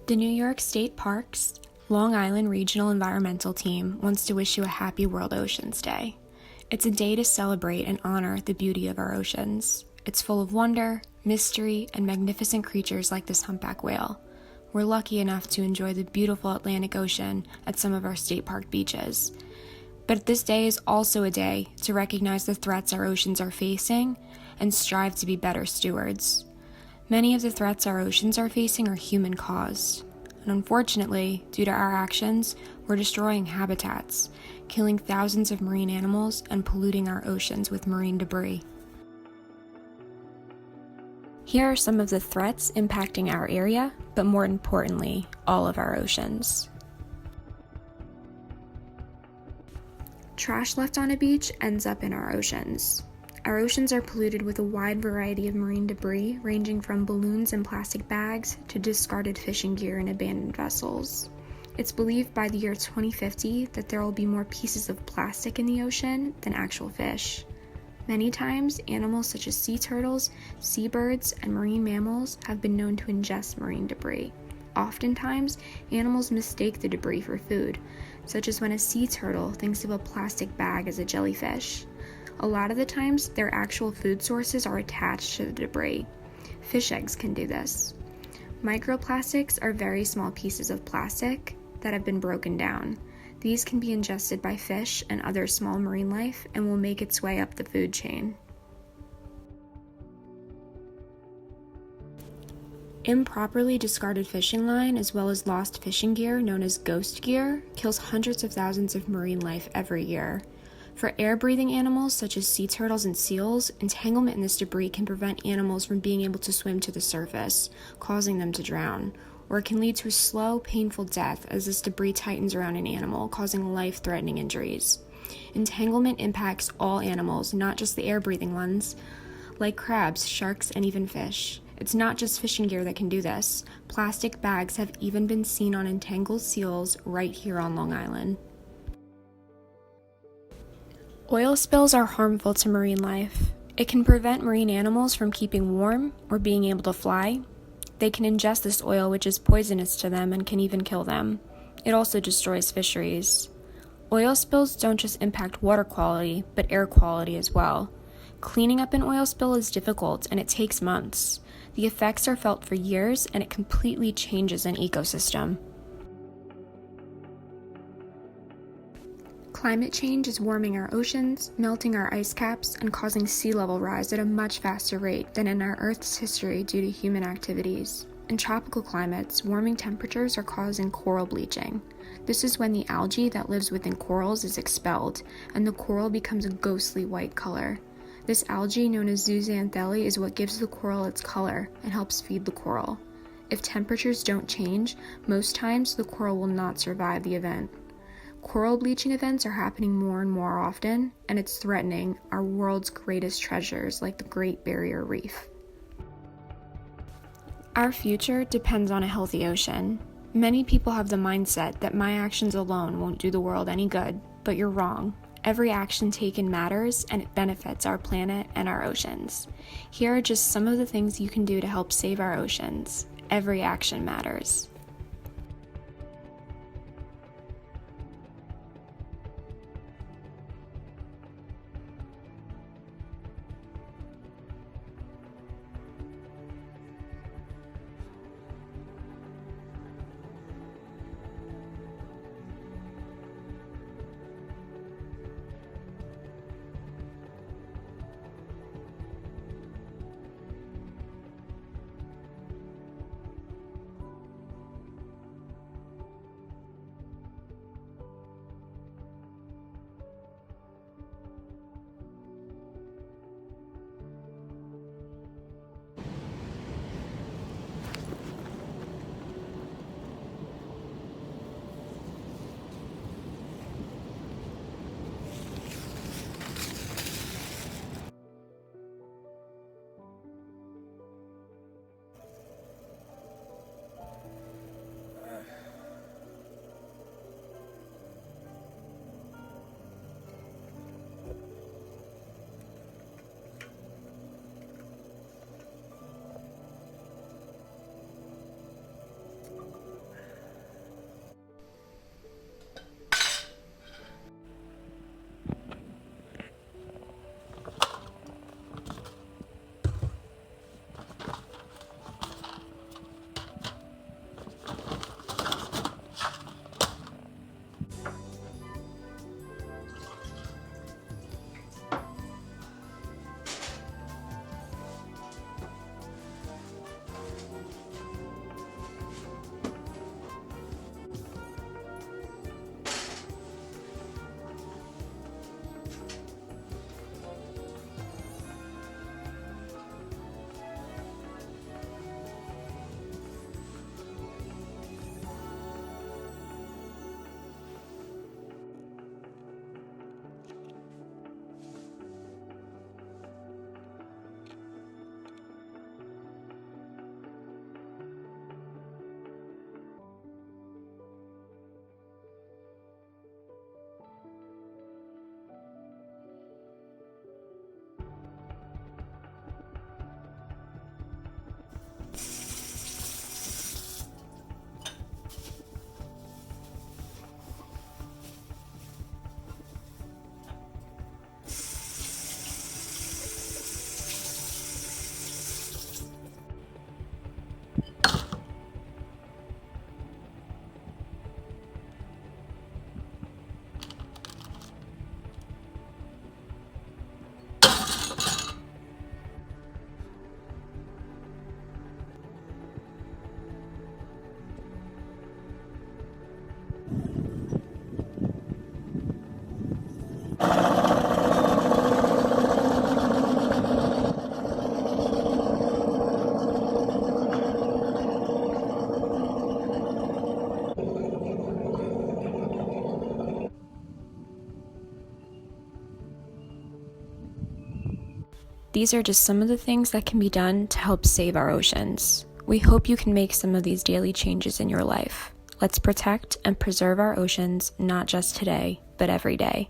The New York State Parks Long Island Regional Environmental Team wants to wish you a happy World Oceans Day. It's a day to celebrate and honor the beauty of our oceans. It's full of wonder, mystery, and magnificent creatures like this humpback whale. We're lucky enough to enjoy the beautiful Atlantic Ocean at some of our state park beaches. But this day is also a day to recognize the threats our oceans are facing and strive to be better stewards. Many of the threats our oceans are facing are human-caused. And unfortunately, due to our actions, we're destroying habitats, killing thousands of marine animals, and polluting our oceans with marine debris. Here are some of the threats impacting our area, but more importantly, all of our oceans. Trash left on a beach ends up in our oceans. Our oceans are polluted with a wide variety of marine debris, ranging from balloons and plastic bags to discarded fishing gear and abandoned vessels. It's believed by the year 2050 that there will be more pieces of plastic in the ocean than actual fish. Many times, animals such as sea turtles, seabirds, and marine mammals have been known to ingest marine debris. Oftentimes, animals mistake the debris for food, such as when a sea turtle thinks of a plastic bag as a jellyfish. A lot of the times, their actual food sources are attached to the debris. Fish eggs can do this. Microplastics are very small pieces of plastic that have been broken down. These can be ingested by fish and other small marine life and will make its way up the food chain. Improperly discarded fishing line, as well as lost fishing gear known as ghost gear, kills hundreds of thousands of marine life every year. For air-breathing animals such as sea turtles and seals, entanglement in this debris can prevent animals from being able to swim to the surface, causing them to drown, or it can lead to a slow, painful death as this debris tightens around an animal, causing life-threatening injuries. Entanglement impacts all animals, not just the air-breathing ones, like crabs, sharks, and even fish. It's not just fishing gear that can do this. Plastic bags have even been seen on entangled seals right here on Long Island. Oil spills are harmful to marine life. It can prevent marine animals from keeping warm or being able to fly. They can ingest this oil, which is poisonous to them and can even kill them. It also destroys fisheries. Oil spills don't just impact water quality, but air quality as well. Cleaning up an oil spill is difficult and it takes months. The effects are felt for years and it completely changes an ecosystem. Climate change is warming our oceans, melting our ice caps, and causing sea level rise at a much faster rate than in our Earth's history due to human activities. In tropical climates, warming temperatures are causing coral bleaching. This is when the algae that lives within corals is expelled, and the coral becomes a ghostly white color. This algae, known as zooxanthellae, is what gives the coral its color and helps feed the coral. If temperatures don't change, most times the coral will not survive the event. Coral bleaching events are happening more and more often, and it's threatening our world's greatest treasures like the Great Barrier Reef. Our future depends on a healthy ocean. Many people have the mindset that my actions alone won't do the world any good, but you're wrong. Every action taken matters, and it benefits our planet and our oceans. Here are just some of the things you can do to help save our oceans. Every action matters. These are just some of the things that can be done to help save our oceans. We hope you can make some of these daily changes in your life. Let's protect and preserve our oceans, not just today, but every day.